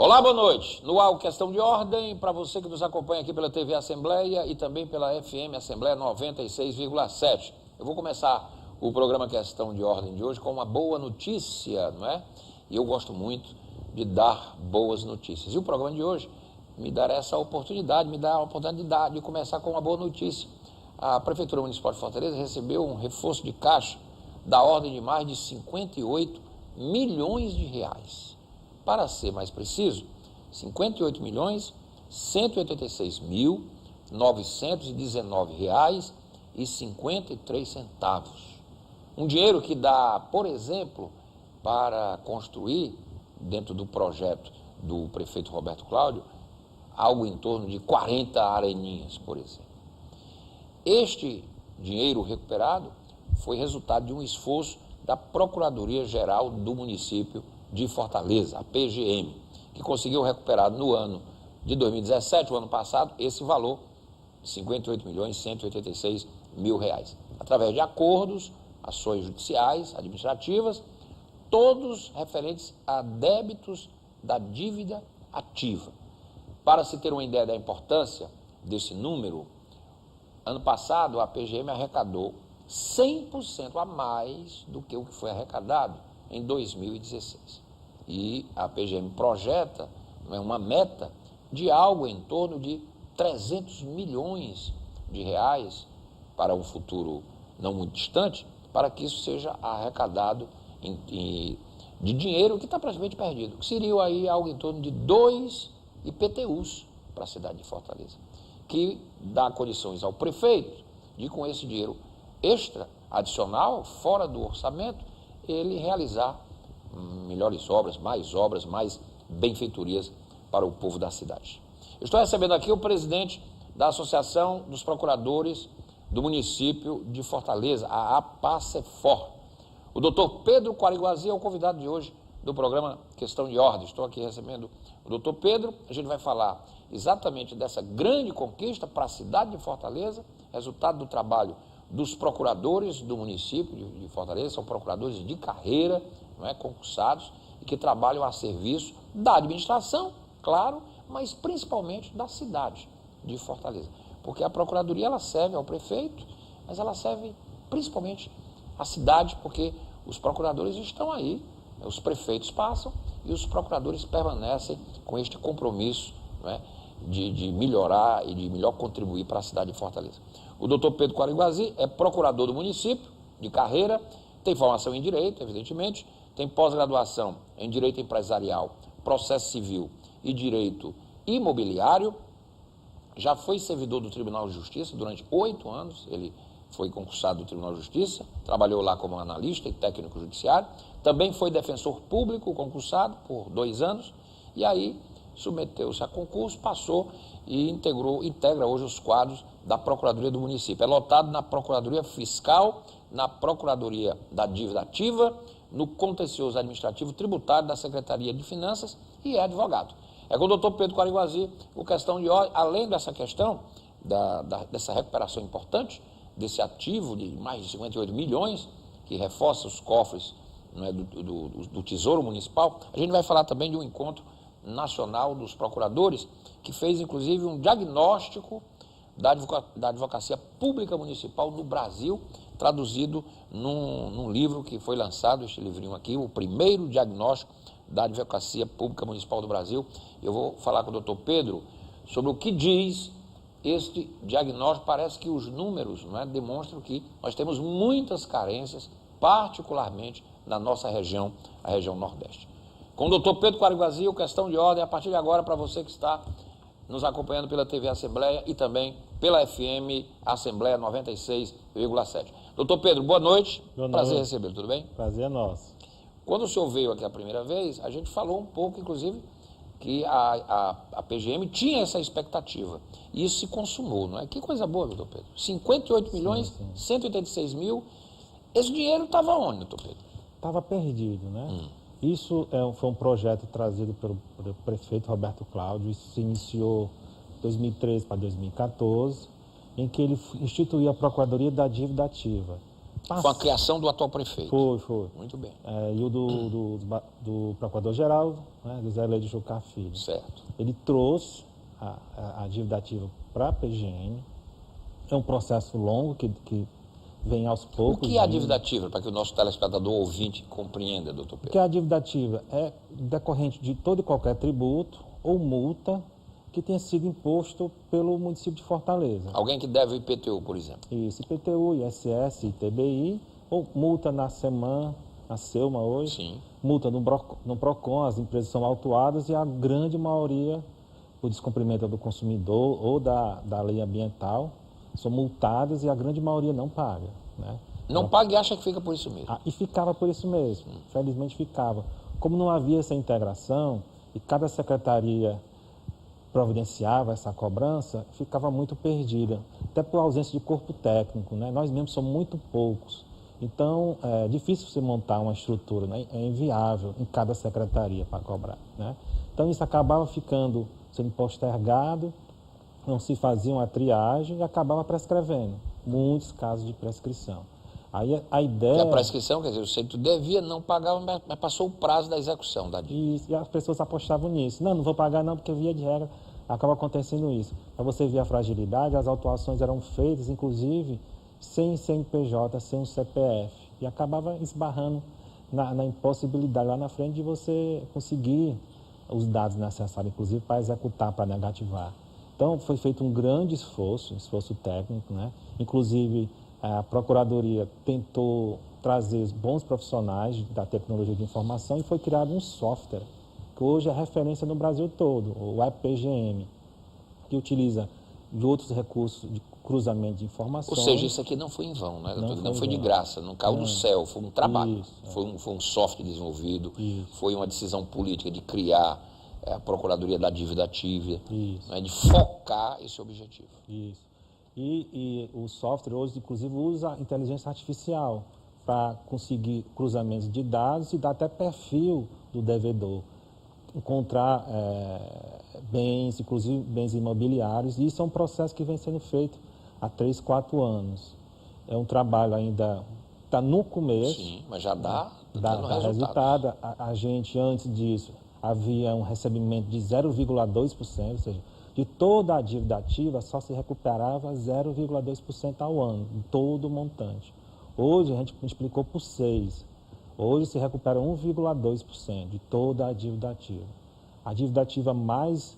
Olá, boa noite. No ar, Questão de Ordem, para você que nos acompanha aqui pela TV Assembleia e também pela FM Assembleia 96,7. Eu vou começar o programa Questão de Ordem de hoje com uma boa notícia, não é? E eu gosto muito de dar boas notícias. E o programa de hoje me dará essa oportunidade, de começar com uma boa notícia. A Prefeitura Municipal de Fortaleza recebeu um reforço de caixa da ordem de mais de 58 milhões de reais. Para ser mais preciso, 58.186.919 reais e 53 centavos. Um dinheiro que dá, por exemplo, para construir, dentro do projeto do prefeito Roberto Cláudio, algo em torno de 40 areninhas, por exemplo. Este dinheiro recuperado foi resultado de um esforço da Procuradoria-Geral do município de Fortaleza, a PGM, que conseguiu recuperar no ano de 2017, o ano passado, esse valor de 58.186.000 reais, através de acordos, ações judiciais, administrativas, todos referentes a débitos da dívida ativa. Para se ter uma ideia da importância desse número, ano passado a PGM arrecadou 100% a mais do que o que foi arrecadado em 2016. E a PGM projeta uma meta de algo em torno de 300 milhões de reais para um futuro não muito distante, para que isso seja arrecadado de dinheiro que está praticamente perdido, que seria aí algo em torno de 2 IPTUs para a cidade de Fortaleza, que dá condições ao prefeito de, com esse dinheiro extra, adicional, fora do orçamento, ele realizar melhores obras, mais benfeitorias para o povo da cidade. Eu estou recebendo aqui o presidente da Associação dos Procuradores do município de Fortaleza, a APACEFOR. O doutor Pedro Quaraiguazi é o convidado de hoje do programa Questão de Ordem. Estou aqui recebendo o doutor Pedro. A gente vai falar exatamente dessa grande conquista para a cidade de Fortaleza, resultado do trabalho dos procuradores do município de Fortaleza, são procuradores de carreira, não é, concursados, e que trabalham a serviço da administração, claro, mas principalmente da cidade de Fortaleza. Porque a procuradoria, ela serve ao prefeito, mas ela serve principalmente à cidade, porque os procuradores estão aí, os prefeitos passam e os procuradores permanecem com este compromisso, não é, de melhorar e de melhor contribuir para a cidade de Fortaleza. O doutor Pedro Quaraiguazi é procurador do município, de carreira, tem formação em Direito, evidentemente, tem pós-graduação em Direito Empresarial, Processo Civil e Direito Imobiliário, já foi servidor do Tribunal de Justiça durante 8 anos, ele foi concursado do Tribunal de Justiça, trabalhou lá como analista e técnico judiciário, também foi defensor público concursado por 2 anos, e aí submeteu-se a concurso, passou e integra hoje os quadros da Procuradoria do município. É lotado na Procuradoria Fiscal, na Procuradoria da Dívida Ativa, no Contencioso Administrativo Tributário da Secretaria de Finanças e é advogado. É com o doutor Pedro Quaraiguazi, o Questão de Ordem, além dessa questão, dessa recuperação importante, desse ativo de mais de 58 milhões, que reforça os cofres, não é, do Tesouro Municipal, a gente vai falar também de um encontro nacional dos procuradores, que fez inclusive um diagnóstico da advocacia pública municipal no Brasil, traduzido num livro que foi lançado, este livrinho aqui, o primeiro diagnóstico da advocacia pública municipal do Brasil. Eu vou falar com o doutor Pedro sobre o que diz este diagnóstico. Parece que os números, não é, demonstram que nós temos muitas carências, particularmente na nossa região, a região Nordeste. Com o doutor Pedro Quaraiguazi, o Questão de Ordem, a partir de agora, para você que está nos acompanhando pela TV Assembleia e também pela FM Assembleia 96,7. Doutor Pedro, boa noite. Prazer recebê-lo, tudo bem? Prazer é nosso. Quando o senhor veio aqui a primeira vez, a gente falou um pouco, inclusive, que a PGM tinha essa expectativa. E isso se consumou, não é? Que coisa boa, doutor Pedro. 58 milhões, 186 mil. Esse dinheiro estava onde, doutor Pedro? Estava perdido, né? Isso foi um projeto trazido pelo prefeito Roberto Cláudio. Isso se iniciou de 2013 para 2014, em que ele instituiu a Procuradoria da Dívida Ativa. Foi a criação do atual prefeito. Foi. Muito bem. E o do Procurador-Geral, né, do Zé Leide Jucá Filho. Certo. Ele trouxe a dívida ativa para a PGM. É um processo longo que vem aos poucos. O que é a dívida ativa, para que o nosso telespectador ouvinte compreenda, doutor Pedro? O que é a dívida ativa? É decorrente de todo e qualquer tributo ou multa que tenha sido imposto pelo município de Fortaleza. Alguém que deve o IPTU, por exemplo. Isso, IPTU, ISS, ITBI, ou multa na SEMAN, na SEUMA hoje. Sim. Multa no PROCON, as empresas são autuadas e a grande maioria, por descumprimento do consumidor ou da lei ambiental, são multadas e a grande maioria não paga, né? Não paga e acha que fica por isso mesmo. E ficava por isso mesmo, felizmente ficava. Como não havia essa integração e cada secretaria providenciava essa cobrança, ficava muito perdida, até por ausência de corpo técnico, né? Nós mesmos somos muito poucos, então é difícil você montar uma estrutura, né? É inviável em cada secretaria para cobrar, né? Então isso acabava sendo postergado, não se fazia uma triagem e acabava prescrevendo, muitos casos de prescrição. Aí a ideia... E a prescrição, quer dizer, o sujeito devia, não pagava, mas passou o prazo da execução da dívida. Isso, e as pessoas apostavam nisso. Não vou pagar não, porque via de regra acaba acontecendo isso. Para você ver a fragilidade, as autuações eram feitas, inclusive, sem CNPJ, sem um CPF. E acabava esbarrando na impossibilidade lá na frente de você conseguir os dados necessários, inclusive, para executar, para negativar. Então, foi feito um grande esforço técnico, né? Inclusive, a Procuradoria tentou trazer bons profissionais da tecnologia de informação e foi criado um software, que hoje é referência no Brasil todo, o EPGM, que utiliza de outros recursos de cruzamento de informações. Ou seja, isso aqui não foi em vão, né? Não foi de graça, não caiu do céu, foi um trabalho, foi um software desenvolvido, foi uma decisão política de criar a Procuradoria da Dívida Ativa, né? De focar esse objetivo. Isso. E o software hoje, inclusive, usa inteligência artificial para conseguir cruzamentos de dados e dar até perfil do devedor. Encontrar bens, inclusive bens imobiliários, e isso é um processo que vem sendo feito há 3, 4 anos. É um trabalho ainda, está no começo. Sim, mas já dá resultado. A gente, antes disso, havia um recebimento de 0,2%, ou seja, de toda a dívida ativa só se recuperava 0,2% ao ano, de todo o montante. Hoje a gente multiplicou por 6. Hoje se recupera 1,2% de toda a dívida ativa. A dívida ativa mais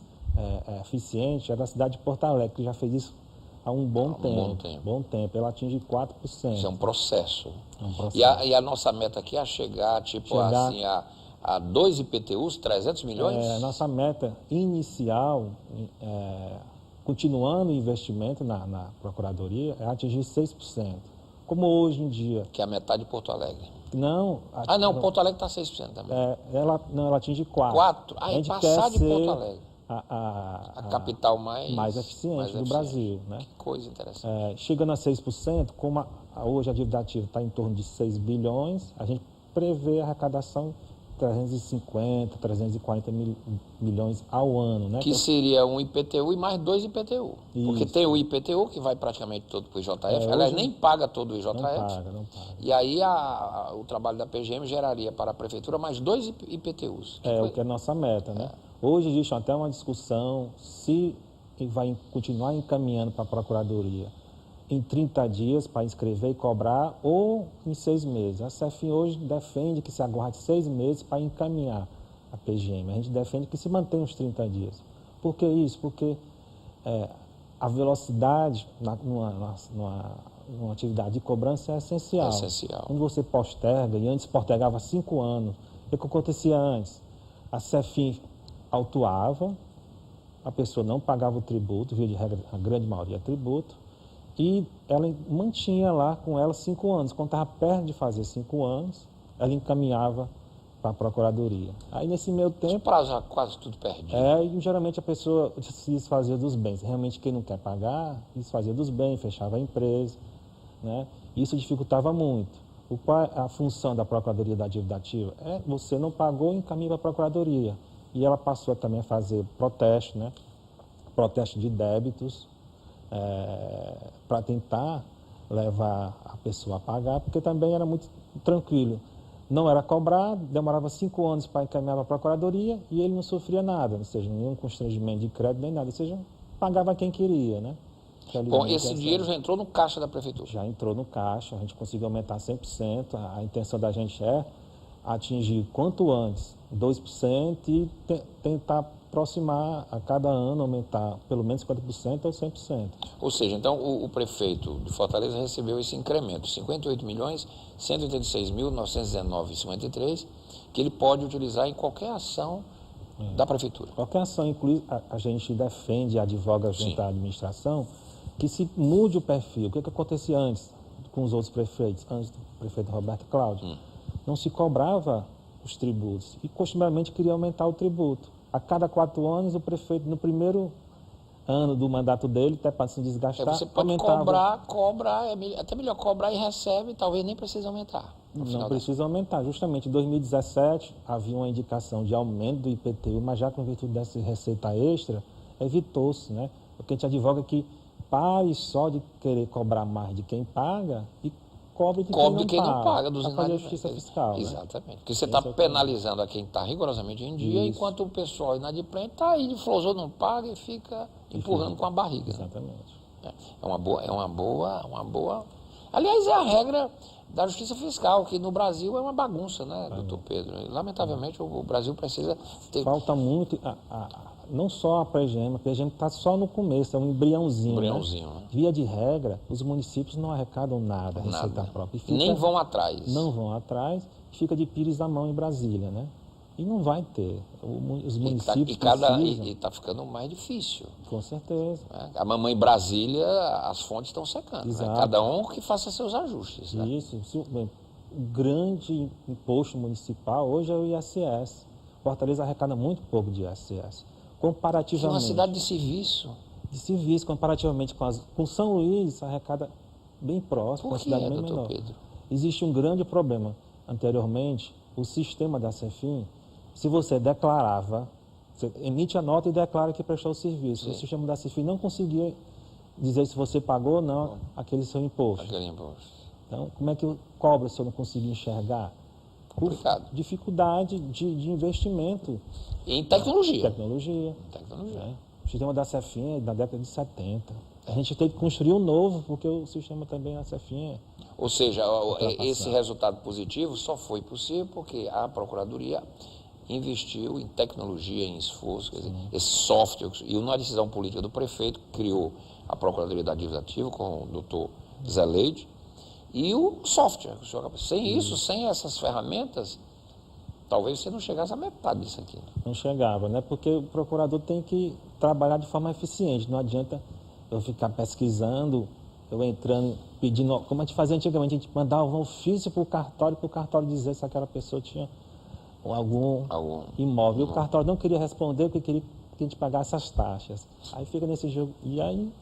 eficiente é da cidade de Porto Alegre, que já fez isso há um bom tempo. Ela atinge 4%. Isso é um processo. E a nossa meta aqui é chegar assim, a 2 IPTUs, 300 milhões? A nossa meta inicial, continuando o investimento na Procuradoria, é atingir 6%. Como hoje em dia... Que é a metade de Porto Alegre. Não. Porto Alegre está 6% também. Ela atinge 4%. 4%? É passar de Porto Alegre. A capital mais eficiente do Brasil, né? Que coisa interessante. Chegando a 6%, como hoje a dívida ativa está em torno de 6 bilhões, a gente prevê a arrecadação 350, 340 milhões ao ano, né? Que seria um IPTU e mais 2 IPTU. Isso. Porque tem o IPTU, que vai praticamente todo para o IJF, aliás, nem paga todo o IJF. Não paga. E aí o trabalho da PGM geraria para a Prefeitura mais 2 IPTUs. O que é a nossa meta, né? Hoje existe até uma discussão se vai continuar encaminhando para a Procuradoria em 30 dias para inscrever e cobrar ou em 6 meses. A CEFIM hoje defende que se aguarde 6 meses para encaminhar a PGM. A gente defende que se mantenha os 30 dias. Por que isso? Porque a velocidade numa atividade de cobrança é essencial. Quando você posterga, e antes postergava 5 anos, o que acontecia antes? A CEFIM autuava, a pessoa não pagava o tributo, via de regra, a grande maioria é tributo, e ela mantinha lá com ela 5 anos. Quando estava perto de fazer 5 anos, ela encaminhava para a Procuradoria. Aí, nesse meio tempo... Os prazos já quase tudo perdido. E geralmente a pessoa se desfazia dos bens. Realmente, quem não quer pagar, desfazia dos bens, fechava a empresa, né? Isso dificultava muito. Qual é a função da Procuradoria da Dívida Ativa? Você não pagou, encaminha para a Procuradoria. E ela passou também a fazer protesto, né? Protesto de débitos, para tentar levar a pessoa a pagar, porque também era muito tranquilo. Não era cobrado, demorava 5 anos para encaminhar para a procuradoria e ele não sofria nada, ou seja, nenhum constrangimento de crédito nem nada, ou seja, pagava quem queria, né? Bom, esse dinheiro já entrou no caixa da prefeitura? Já entrou no caixa, a gente conseguiu aumentar 100%, a intenção da gente é atingir quanto antes 2% e tentar aproximar a cada ano, aumentar pelo menos 50% ou 100%. Ou seja, então o prefeito de Fortaleza recebeu esse incremento, 58.186.919,53, que ele pode utilizar em qualquer ação da prefeitura. Qualquer ação, inclusive, a gente defende, advoga junto à administração, que se mude o perfil. O que acontecia antes com os outros prefeitos, antes do prefeito Roberto Cláudio? Não se cobrava os tributos e costumeiramente queria aumentar o tributo. A cada 4 anos, o prefeito, no primeiro ano do mandato dele, até para se desgastar, você pode cobrar, até melhor cobrar e recebe, talvez nem precise aumentar. Não precisa aumentar. Justamente em 2017, havia uma indicação de aumento do IPTU, mas já com virtude dessa receita extra, evitou-se, né? Porque a gente advoga que pare só de querer cobrar mais de quem paga e cobre de quem não paga dos para fazer a justiça fiscal. Exatamente. Né? Porque você está penalizando a quem está rigorosamente em dia, enquanto o pessoal inadimplente está aí de flosou, não paga e fica empurrando com a barriga. Exatamente. É uma boa. Aliás, é a regra da justiça fiscal, que no Brasil é uma bagunça, né, doutor Pedro? Lamentavelmente, o Brasil precisa ter... Falta muito, não só a PGM está só no começo, é um embriãozinho. Né? Via de regra, os municípios não arrecadam nada, receita própria. Nem vão atrás. Não vão atrás, fica de pires na mão em Brasília, né? E não vai ter. Os municípios E está ficando mais difícil. Com certeza. A mamãe Brasília, as fontes estão secando. Né? Cada um que faça seus ajustes. Né? Isso. O grande imposto municipal hoje é o ISS. Fortaleza arrecada muito pouco de ISS. Comparativamente. É uma cidade de serviço. De serviço, comparativamente com São Luís, arrecada bem próximo, uma cidade bem menor. Pedro? Existe um grande problema. Anteriormente, o sistema da CEFIM, se você declarava, você emite a nota e declara que prestou o serviço. Sim. O sistema da CEFIM não conseguia dizer se você pagou ou não aquele seu imposto. Aquele imposto. Então, como é que eu cobro se eu não conseguir enxergar? Complicado. Dificuldade de investimento. Em tecnologia. Tecnologia. O sistema da CEFIM é da década de 70. A gente teve que construir um novo, porque o sistema também da CEFIM Ou seja, esse resultado positivo só foi possível porque a Procuradoria investiu em tecnologia, em esforço, quer dizer, esse software, e uma decisão política do prefeito criou a Procuradoria da Dívida Ativa com o doutor Zé Leite, e o software. Sem isso, sem essas ferramentas, talvez você não chegasse à metade disso aqui. Não chegava, né? Porque o procurador tem que trabalhar de forma eficiente. Não adianta eu ficar pesquisando, eu entrando, pedindo, como a gente fazia antigamente, a gente mandava um ofício para o cartório dizer se aquela pessoa tinha algum imóvel. O cartório não queria responder porque queria que a gente pagasse as taxas. Aí fica nesse jogo. E aí.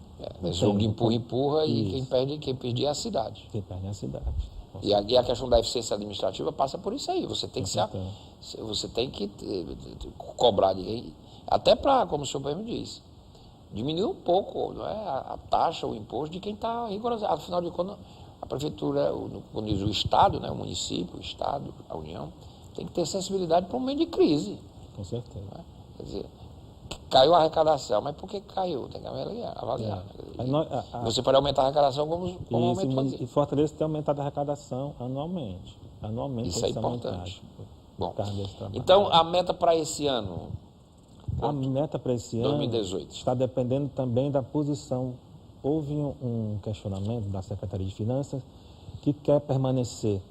Esse jogo de empurra e quem perde é a cidade. Quem perde é a cidade. E a questão da eficiência administrativa passa por isso aí. Você tem que cobrar ninguém. Até para, como o senhor me disse, diminuir um pouco, não é, a taxa, o imposto de quem está rigoroso. Afinal de contas, a prefeitura, quando diz o Estado, né, o município, o Estado, a União, tem que ter sensibilidade para um momento de crise. Com certeza. Né? Quer dizer, caiu a arrecadação, mas por que caiu? Tem que avaliar. Você pode aumentar a arrecadação como aumenta. E Fortaleza tem aumentado a arrecadação anualmente. Isso é importante. Bom, então a meta para esse ano? A meta para esse 2018. ano está dependendo também da posição. Houve um questionamento da Secretaria de Finanças que quer permanecer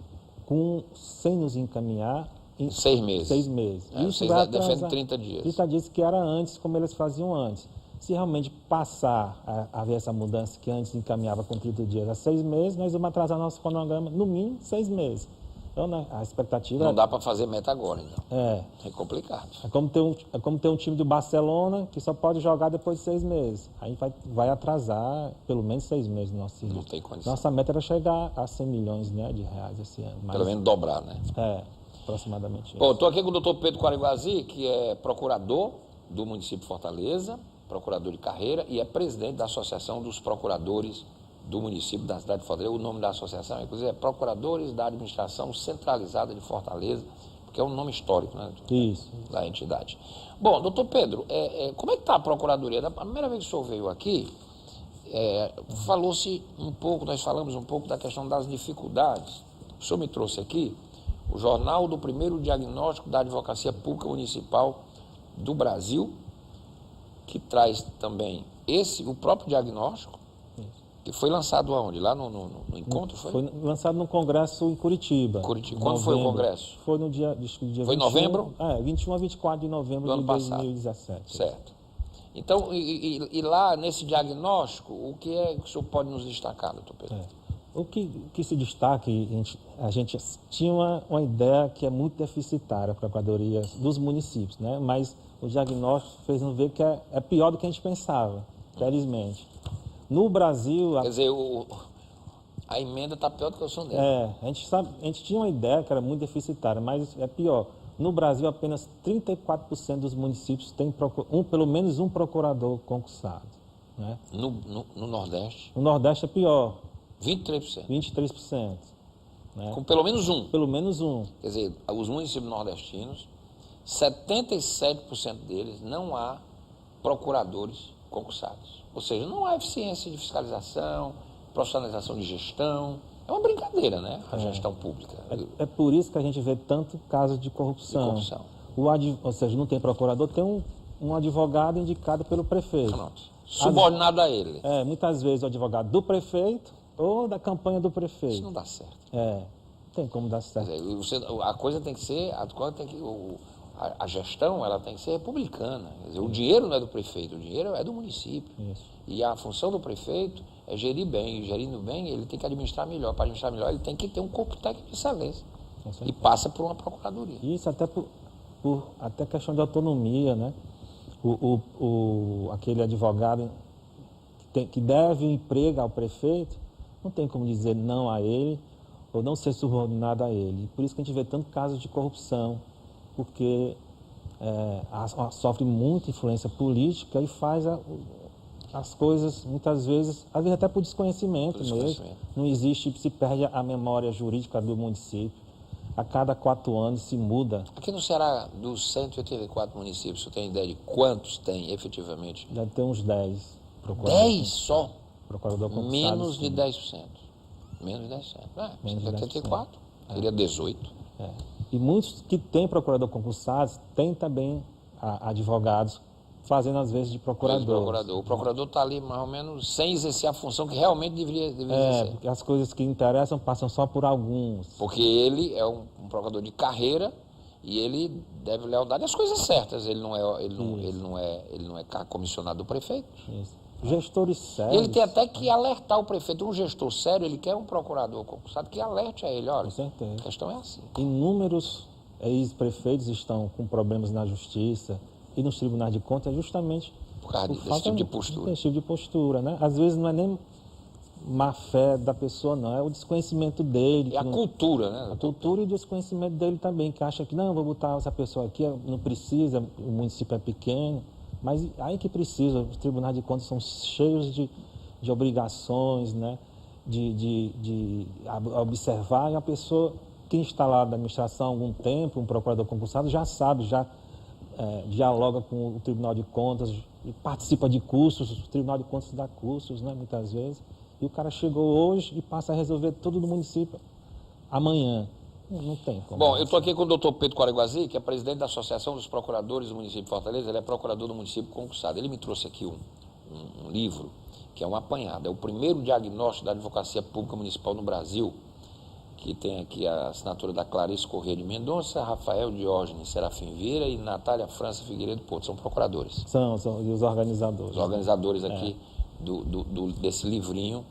sem nos encaminhar em 6 meses. 6 meses. Isso vai defende 30 dias. 30 dias que era antes, como eles faziam antes. Se realmente passar a haver essa mudança que antes encaminhava com 30 dias a 6 meses, nós vamos atrasar nosso cronograma no mínimo 6 meses. Então, a expectativa... Não dá para fazer meta agora, então. É complicado. É como ter um time do Barcelona que só pode jogar depois de 6 meses. Aí vai atrasar pelo menos 6 meses no nosso serviço. Não tem condição. Nossa meta era chegar a 100 milhões, né, de reais esse ano. Pelo menos dobrar, né? Aproximadamente. Bom, estou aqui com o doutor Pedro Quaraguazi, que é procurador do município de Fortaleza, procurador de carreira e é presidente da Associação dos Procuradores do município da cidade de Fortaleza. O nome da associação, inclusive, é Procuradores da Administração Centralizada de Fortaleza, porque é um nome histórico, né? Isso. Da entidade. Bom, doutor Pedro, como é que está a Procuradoria? A primeira vez que o senhor veio aqui, falou-se um pouco, nós falamos um pouco da questão das dificuldades. O senhor me trouxe aqui o jornal do primeiro diagnóstico da Advocacia Pública Municipal do Brasil, que traz também o próprio diagnóstico, que foi lançado aonde? Lá no encontro? Foi lançado no congresso em Curitiba. Quando foi o congresso? Foi no dia 21, foi em novembro? 21 a 24 de novembro do ano de passado. 2017. Certo. Então, e lá nesse diagnóstico, o que é que o senhor pode nos destacar, doutor Pedro? O que se destaca, a gente tinha uma ideia que é muito deficitária, a Procuradoria dos municípios, né? Mas o diagnóstico fez nos ver que é pior do que a gente pensava, felizmente. No Brasil... Quer dizer, a emenda está pior do que o som dele. A gente tinha uma ideia que era muito deficitária, mas é pior. No Brasil, apenas 34% dos municípios têm pelo menos um procurador concursado. Né? No Nordeste? No Nordeste é pior. 23%? 23%. Né? Com pelo menos um? Pelo menos um. Quer dizer, os municípios nordestinos, 77% deles não há procuradores concursados. Ou seja, não há eficiência de fiscalização, profissionalização de gestão. É uma brincadeira, né? A gestão pública. É por isso que a gente vê tanto caso de corrupção. Ou seja, não tem procurador, tem um advogado indicado pelo prefeito. Pronto. Subordinado a ele. Muitas vezes o advogado do prefeito ou da campanha do prefeito. Isso não dá certo. Não tem como dar certo. Quer dizer, a coisa tem que ser, a gestão ela tem que ser republicana. Quer dizer, o dinheiro não é do prefeito, o dinheiro é do município. Isso. E a função do prefeito é gerir bem. E gerindo bem, ele tem que administrar melhor. Para administrar melhor, ele tem que ter um corpo técnico de excelência. E passa por uma procuradoria. Isso até por até questão de autonomia, né? Aquele advogado que deve o emprego ao prefeito, não tem como dizer não a ele ou não ser subordinado a ele. Por isso que a gente vê tanto casos de corrupção, porque sofre muita influência política e faz as coisas, muitas vezes até por desconhecimento mesmo. Não existe, se perde a memória jurídica do município. A cada 4 anos se muda. Aqui no Ceará, dos 184 municípios, você tem ideia de quantos tem efetivamente? Deve ter uns 10. 10 só? Procurador concursado. Menos de 10%. Menos de 10%. 184, seria 18. E muitos que têm procurador concursado têm também advogados fazendo às vezes de procurador. O procurador está ali mais ou menos sem exercer a função que realmente deveria exercer. Porque as coisas que interessam passam só por alguns. Porque ele é um procurador de carreira e ele deve lealdade às coisas certas. Ele não é comissionado do prefeito. Isso. Gestores sérios. Ele tem até que alertar o prefeito. Um gestor sério, ele quer um procurador concursado que alerte a ele. Olha, com certeza. A questão é assim. Inúmeros ex-prefeitos estão com problemas na justiça e nos tribunais de contas justamente por causa desse tipo de postura. Desse tipo de postura, né? Às vezes não é nem má fé da pessoa, não, é o desconhecimento dele. E a cultura, né? A cultura e o desconhecimento dele também, que acha que não, vou botar essa pessoa aqui, não precisa, o município é pequeno, mas aí que precisa, os tribunais de contas são cheios de obrigações, né? De observar, e a pessoa, quem está lá da administração há algum tempo, um procurador concursado, já sabe, dialoga com o Tribunal de Contas, e participa de cursos, o Tribunal de Contas dá cursos, né, muitas vezes, e o cara chegou hoje e passa a resolver tudo no município amanhã. Não tem como. Bom, eu estou aqui com o doutor Pedro Coreguazi, que é presidente da Associação dos Procuradores do município de Fortaleza, ele é procurador do município concursado. Ele me trouxe aqui um livro, que é um apanhado, é o primeiro diagnóstico da Advocacia Pública Municipal no Brasil, que tem aqui a assinatura da Clarice Corrêa de Mendonça, Rafael Diógenes Serafim Vieira e Natália França Figueiredo Porto, são procuradores. São os organizadores. Os organizadores aqui desse livrinho,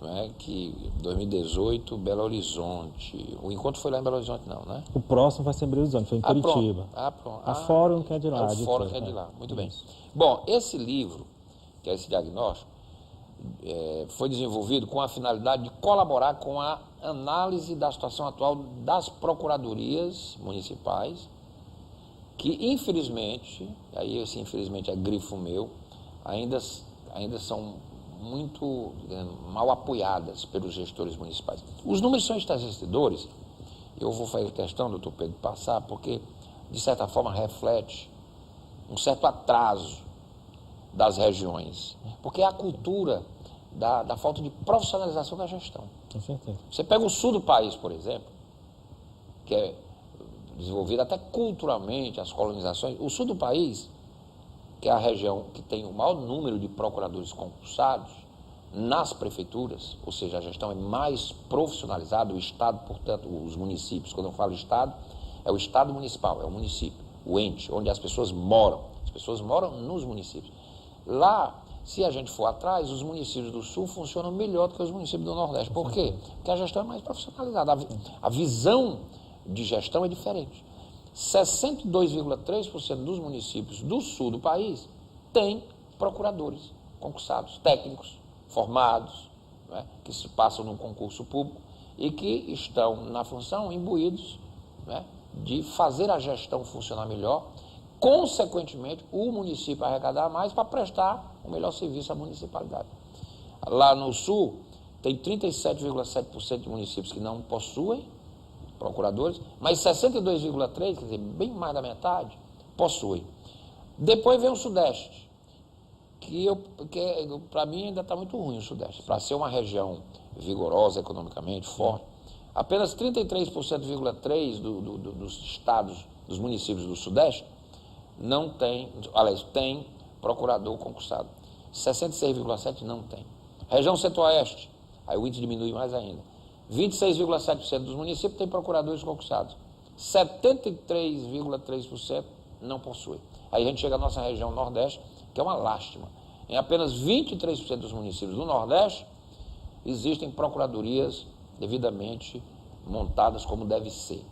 né, que 2018, Belo Horizonte. O encontro foi lá em Belo Horizonte, não, né? O próximo vai ser em Belo Horizonte, foi em Curitiba. Pronto. A Fórum que é de lá. O Fórum que é de lá, muito bem. Bom, esse livro, que é esse diagnóstico, foi desenvolvido com a finalidade de colaborar com a análise da situação atual das procuradorias municipais, que infelizmente, aí esse infelizmente é grifo meu, ainda são muito mal apoiadas pelos gestores municipais. Os números são estarrecedores. Eu vou fazer questão, doutor Pedro, de passar, porque, de certa forma, reflete um certo atraso das regiões. Porque é a cultura da falta de profissionalização da gestão. Com certeza. Você pega o sul do país, por exemplo, que é desenvolvido até culturalmente, as colonizações. O sul do país, que é a região que tem o maior número de procuradores concursados nas prefeituras, ou seja, a gestão é mais profissionalizada, o Estado, portanto, os municípios, quando eu falo Estado, é o Estado municipal, é o município, o ente, onde as pessoas moram. As pessoas moram nos municípios. Lá, se a gente for atrás, os municípios do Sul funcionam melhor do que os municípios do Nordeste. Por quê? Porque a gestão é mais profissionalizada. A visão de gestão é diferente. 62,3% dos municípios do sul do país têm procuradores concursados, técnicos, formados, né, que se passam num concurso público e que estão na função imbuídos, né, de fazer a gestão funcionar melhor, consequentemente o município arrecadar mais para prestar o melhor serviço à municipalidade. Lá no sul tem 37,7% de municípios que não possuem procuradores, mas 62,3%, quer dizer, bem mais da metade, possuem. Depois vem o Sudeste, que para mim ainda está muito ruim o Sudeste. Para ser uma região vigorosa economicamente, forte, apenas 33,3% dos estados, dos municípios do Sudeste, não tem, aliás, tem procurador concursado. 66,7% não tem. Região Centro-Oeste, aí o índice diminui mais ainda. 26,7% dos municípios têm procuradores concursados. 73,3% não possuem. Aí a gente chega à nossa região Nordeste, que é uma lástima. Em apenas 23% dos municípios do Nordeste, existem procuradorias devidamente montadas como deve ser.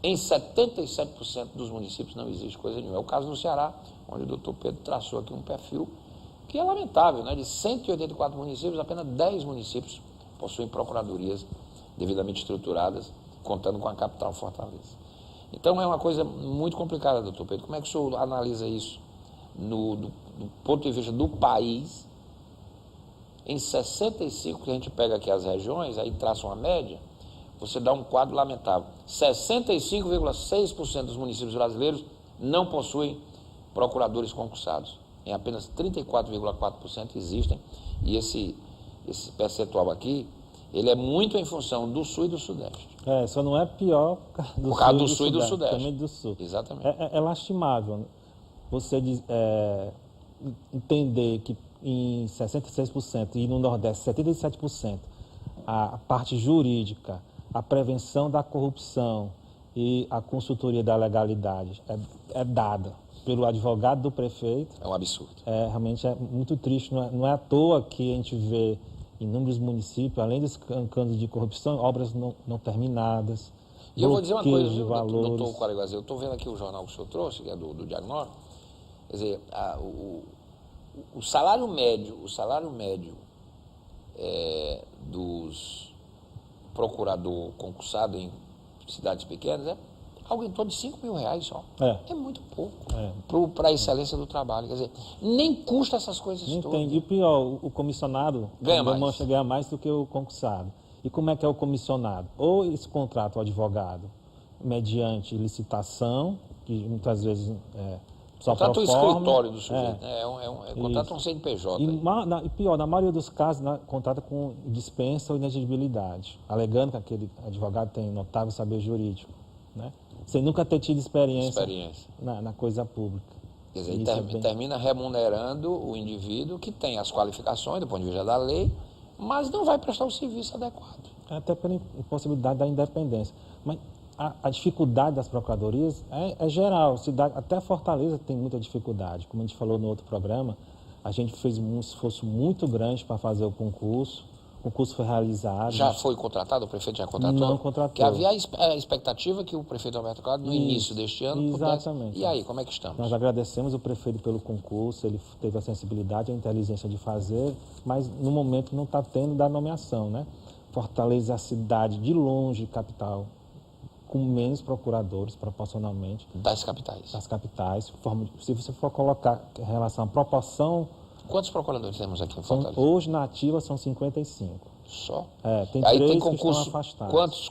Em 77% dos municípios não existe coisa nenhuma. É o caso do Ceará, onde o doutor Pedro traçou aqui um perfil que é lamentável, né? De 184 municípios, apenas 10 municípios possuem procuradorias devidamente estruturadas, contando com a capital Fortaleza. Então é uma coisa muito complicada, doutor Pedro. Como é que o senhor analisa isso do ponto de vista do país? Em 65, que a gente pega aqui as regiões, aí traça uma média, você dá um quadro lamentável. 65,6% dos municípios brasileiros não possuem procuradores concursados. Em apenas 34,4% existem. E esse percentual aqui, ele é muito em função do Sul e do Sudeste. Só não é pior por causa do Sul e do Sudeste. Também do Sul. Exatamente. É lastimável você entender que em 66% e no Nordeste 77%, a parte jurídica, a prevenção da corrupção e a consultoria da legalidade é dada pelo advogado do prefeito. É um absurdo. Realmente é muito triste. Não é à toa que a gente vê em inúmeros municípios, além dos casos de corrupção, obras não terminadas. E eu vou dizer uma coisa, viu, valores. doutor Quaraguazzi, eu estou vendo aqui o jornal que o senhor trouxe, que é do diagnóstico. Quer dizer, o salário médio dos procurador concursado em cidades pequenas é algo em torno de R$5.000 só. É muito pouco para a excelência do trabalho. Quer dizer, nem custa essas coisas todas. E pior, o comissionado ganha mais do que o concursado. E como é que é o comissionado? Ou eles contratam o advogado mediante licitação, que muitas vezes só contrata o escritório do sujeito, contrata um CNPJ. E pior, na maioria dos casos, contrata com dispensa ou inexigibilidade, alegando que aquele advogado tem notável saber jurídico, né? Sem nunca ter tido experiência. Na coisa pública. Quer dizer, termina remunerando o indivíduo que tem as qualificações do ponto de vista da lei, mas não vai prestar o serviço adequado. Até pela impossibilidade da independência. Mas a dificuldade das procuradorias é geral. Até Fortaleza tem muita dificuldade. Como a gente falou no outro programa, a gente fez um esforço muito grande para fazer o concurso. O concurso foi realizado. Já foi contratado? O prefeito já contratou? Não contratou. Porque havia a expectativa que o prefeito Alberto Cláudio, no início deste ano, exatamente. pudesse... E aí, como é que estamos? Nós agradecemos o prefeito pelo concurso, ele teve a sensibilidade, a inteligência de fazer, mas no momento não está tendo da nomeação, né? Fortaleza é a cidade de longe, capital, com menos procuradores, proporcionalmente. Das capitais. Das capitais. Se você for colocar em relação à proporção Quantos procuradores temos aqui em São, Fortaleza? hoje, na ativa, são 55. Só? Tem Aí 3 tem que estão concurso. afastados.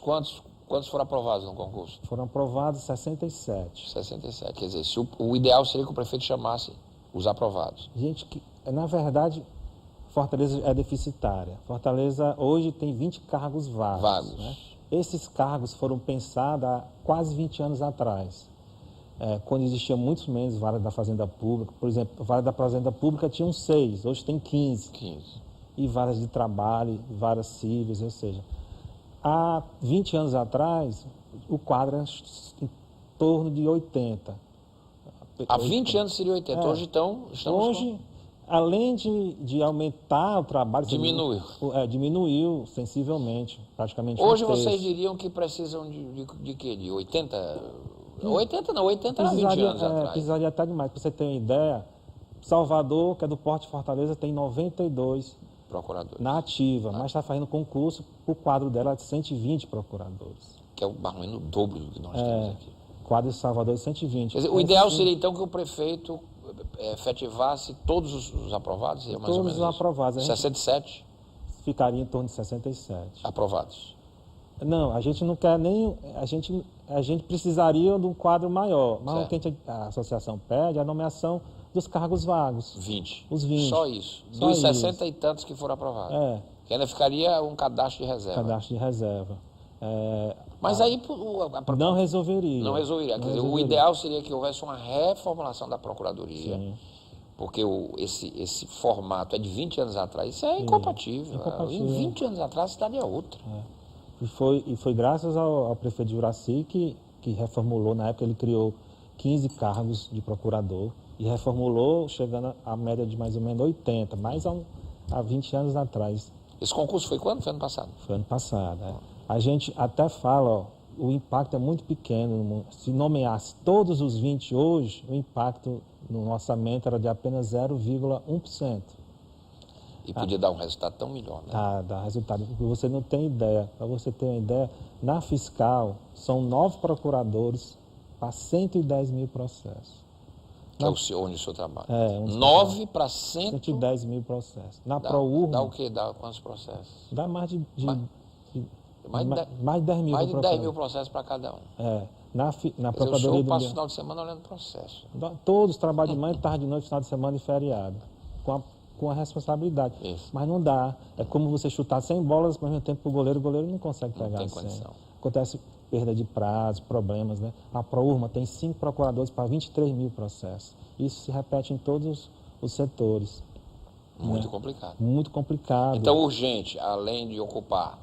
Quantos foram aprovados no concurso? Foram aprovados 67. 67. Quer dizer, se o ideal seria que o prefeito chamasse os aprovados. Gente, na verdade, Fortaleza é deficitária. Fortaleza hoje tem 20 cargos vagos. Né? Esses cargos foram pensados há quase 20 anos atrás, quando existiam muitos menos varas da Fazenda Pública. Por exemplo, varas da Fazenda Pública tinham 6, hoje tem 15. E varas de trabalho, varas cíveis, ou seja, há 20 anos atrás, o quadro era em torno de 80. Há 20 anos seria 80, hoje estamos hoje, além de aumentar o trabalho... Diminuiu. Diminuiu sensivelmente, praticamente hoje um terço. Vocês diriam que precisam de quê? De 80? 80 não, 80 era 20 anos atrás. Precisaria até demais. Para você ter uma ideia, Salvador, que é do Porto de Fortaleza, tem 92 procuradores na ativa, mas está fazendo concurso, o quadro dela é de 120 procuradores. Que é mais ou menos o dobro do que nós temos aqui. O quadro de Salvador é 120. Quer dizer, o ideal seria então que o prefeito efetivasse todos os aprovados? Seria mais todos ou menos os aprovados. 67? Ficaria em torno de 67. Aprovados. Não, a gente não quer nem... A gente precisaria de um quadro maior. Mas o que a associação pede é a nomeação dos cargos vagos. 20. Os 20. Só isso. Dos 60 e tantos que foram aprovados. Que ainda ficaria um cadastro de reserva. Cadastro de reserva. Mas aí... Não resolveria. Não resolveria. Quer dizer, o ideal seria que houvesse uma reformulação da Procuradoria. Sim. Porque esse formato é de 20 anos atrás. Isso é incompatível. Em 20 anos atrás a cidade é outra. E foi graças ao prefeito de Juraci que reformulou, na época ele criou 15 cargos de procurador e reformulou, chegando à média de mais ou menos 80, mais há 20 anos atrás. Esse concurso foi quando? Foi ano passado? Foi ano passado. A gente até fala, o impacto é muito pequeno. Se nomeasse todos os 20 hoje, o impacto no orçamento era de apenas 0,1%. E podia dar um resultado tão melhor, né? Dá resultado. Você não tem ideia. Para você ter uma ideia, na fiscal, são 9 procuradores para 110 mil processos. Que é onde o senhor trabalha. 9 para 110 mil processos. Na ProUrma... Dá o quê? Dá quantos processos? Dá mais de mais de 10 mil. Mais de 10 mil processos para cada um. Na Procuradoria do Senhor passa o final de semana olhando processo. Todos trabalham de manhã, tarde, de noite, final de semana e feriado. Com a responsabilidade. Isso. Mas não dá. É como você chutar 100 bolas ao mesmo tempo para o goleiro não consegue pegar não tem 100. condição. Acontece perda de prazo, problemas, né? A ProUrma tem 5 procuradores para 23 mil processos. Isso se repete em todos os setores. Muito complicado. Muito complicado. Então, urgente, além de ocupar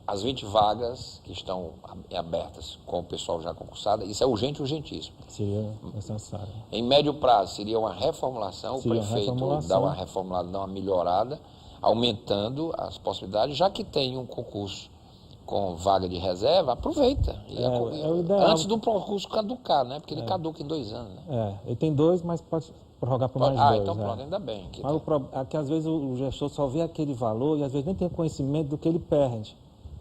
as 20 vagas que estão abertas com o pessoal já concursado, isso é urgente, urgentíssimo. Seria necessário. Em médio prazo, seria uma reformulação, o prefeito dá uma reformulada, dá uma melhorada, aumentando as possibilidades, já que tem um concurso com vaga de reserva, aproveita. O ideal. Antes do concurso caducar, né? Porque ele caduca em 2 anos. Né? Ele tem 2, mas pode prorrogar por mais 2. Então pronto, ainda bem. Mas que às vezes o gestor só vê aquele valor e às vezes nem tem conhecimento do que ele perde.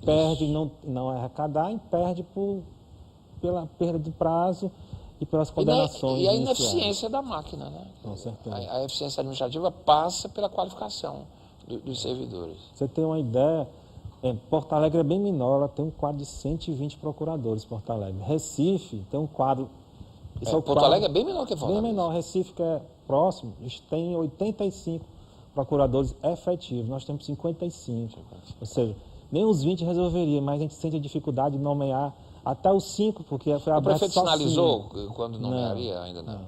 Perde não arrecadar e perde pela perda de prazo e pelas condenações. E a ineficiência da máquina, né? Com certeza. A eficiência administrativa passa pela qualificação dos servidores. Você tem uma ideia, Porto Alegre é bem menor, ela tem um quadro de 120 procuradores, Porto Alegre. Recife tem um quadro... Porto Alegre é bem menor que Fortaleza. Bem menor. Recife, que é próximo, tem 85 procuradores efetivos, nós temos 55. Ou seja, nem os 20 resolveria, mas a gente sente a dificuldade de nomear até os 5, porque foi aberto. O prefeito sinalizou quando nomearia? Ainda não.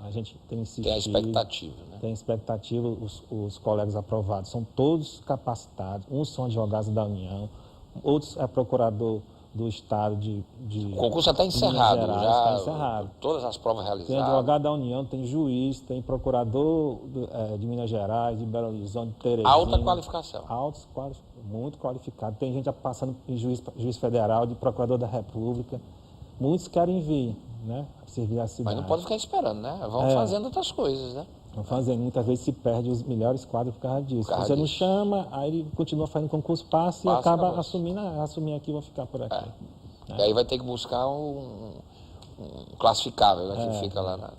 A gente tem insistido. Tem a expectativa, né? Tem expectativa, os colegas aprovados são todos capacitados, uns são advogados da União, outros é procurador do Estado de o concurso está encerrado, está encerrado. Todas as provas realizadas. Tem advogado da União, tem juiz, tem procurador de Minas Gerais, de Belo Horizonte, de Teresina. Alta qualificação. Muito qualificado. Tem gente passando em juiz federal, de procurador da República. Muitos querem vir, né? Servir a cidade. Mas não pode ficar esperando, né? Vão fazendo outras coisas, né? Vão fazendo. Muitas vezes se perde os melhores quadros por causa disso. Você não chama, aí ele continua fazendo concurso, passa e acaba assumindo aqui, vou ficar por aqui. E aí vai ter que buscar um classificável, né? Que fica lá na...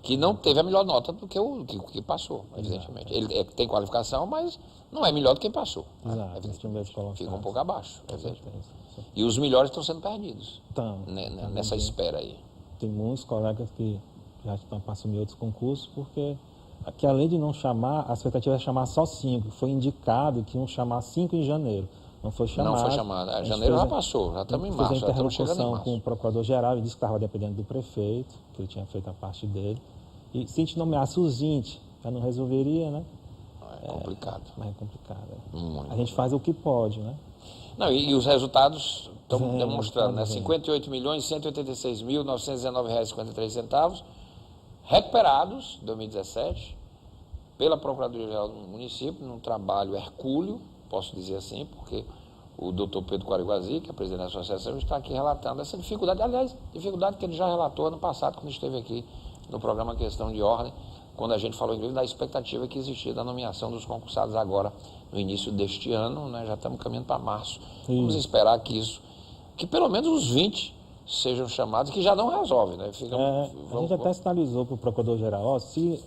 que não teve a melhor nota do que o que passou, evidentemente. Ele tem qualificação, mas não é melhor do que quem passou. Exato, os primeiros colocados. Fica um pouco abaixo, evidentemente. certeza. E os melhores estão sendo perdidos Então, nessa espera aí. tem muitos colegas que já estão para assumir outros concursos, porque que além de não chamar, a expectativa é chamar só 5. Foi indicado que iam chamar 5 em janeiro. Não foi chamado. Não foi chamado. Janeiro já passou, já estamos em março, já estamos chegando em março. Com o procurador-geral, ele disse que estava dependendo do prefeito, que ele tinha feito a parte dele. E se a gente nomeasse os 20, já não resolveria, né? É complicado. Mas é complicado. Muito A gente faz o que pode, né? Não, e os resultados estão demonstrando, né? R$ 58.186.919,53 recuperados em 2017 pela Procuradoria-Geral do município, num trabalho hercúleo, posso dizer assim, porque o doutor Pedro Quaraguazi, que é presidente da associação, está aqui relatando essa dificuldade, aliás, dificuldade que ele já relatou ano passado, quando esteve aqui no programa Questão de Ordem, quando a gente falou, inclusive, da expectativa que existia da nomeação dos concursados agora, no início deste ano, né? Já estamos caminhando para março. Vamos esperar que pelo menos os 20 sejam chamados, que já não resolve, né? A gente até sinalizou para o Procurador-Geral, se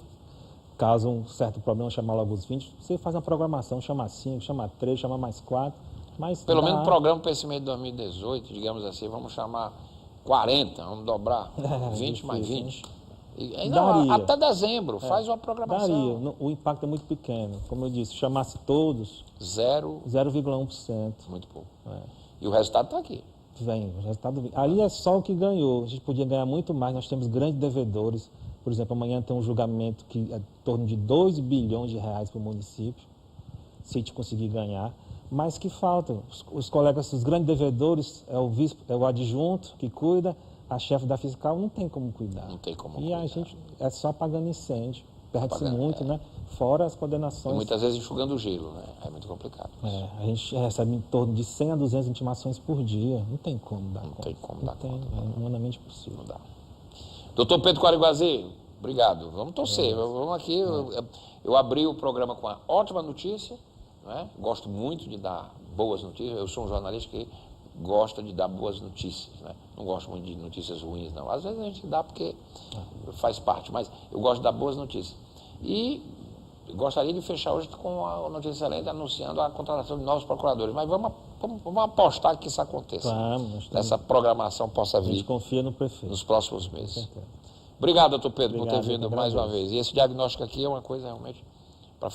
caso um certo problema, chamar logo os 20, você faz uma programação, chama 5, chama 3, chama mais 4, mas... Pelo menos o programa para esse mês de 2018, digamos assim, vamos chamar 40, vamos dobrar, 20 mais 20. Não, até dezembro, faz uma programação. Daria, o impacto é muito pequeno. Como eu disse, chamasse todos... 0,1%. Muito pouco. E o resultado está aqui. Vem, o resultado vem. Ali é só o que ganhou. A gente podia ganhar muito mais, nós temos grandes devedores. Por exemplo, amanhã tem um julgamento que é em torno de 2 bilhões de reais para o município, se a gente conseguir ganhar. Mas que falta? Os colegas, os grandes devedores, é o adjunto que cuida, a chefe da fiscal não tem como cuidar. Não tem como cuidar. A gente é só pagando incêndio. Perde-se muito, né? Fora as condenações. E muitas vezes enxugando o gelo, né? É muito complicado. A gente recebe em torno de 100 a 200 intimações por dia. Não tem como dar conta. Não tem como dar conta. É humanamente possível. Não dá. Doutor Pedro Quaraguazi, obrigado. Vamos torcer. Vamos aqui. Eu abri o programa com uma ótima notícia. Né? Gosto muito de dar boas notícias. Eu sou um jornalista que gosta de dar boas notícias. Né? Não gosto muito de notícias ruins, não. Às vezes a gente dá porque faz parte, mas eu gosto de dar boas notícias. E gostaria de fechar hoje com a notícia excelente anunciando a contratação de novos procuradores. Mas vamos apostar que isso aconteça. Essa programação possa vir. A gente confia no prefeito. Nos próximos meses. Obrigado, doutor Pedro, por ter vindo mais uma vez. E esse diagnóstico aqui é uma coisa realmente para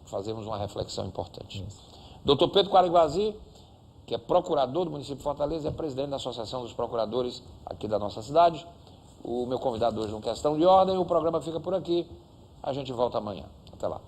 fazermos uma reflexão importante. Doutor Pedro Quaraguazi, que é procurador do município de Fortaleza, é presidente da Associação dos Procuradores aqui da nossa cidade. O meu convidado hoje no Questão de Ordem. O programa fica por aqui. A gente volta amanhã. Até lá.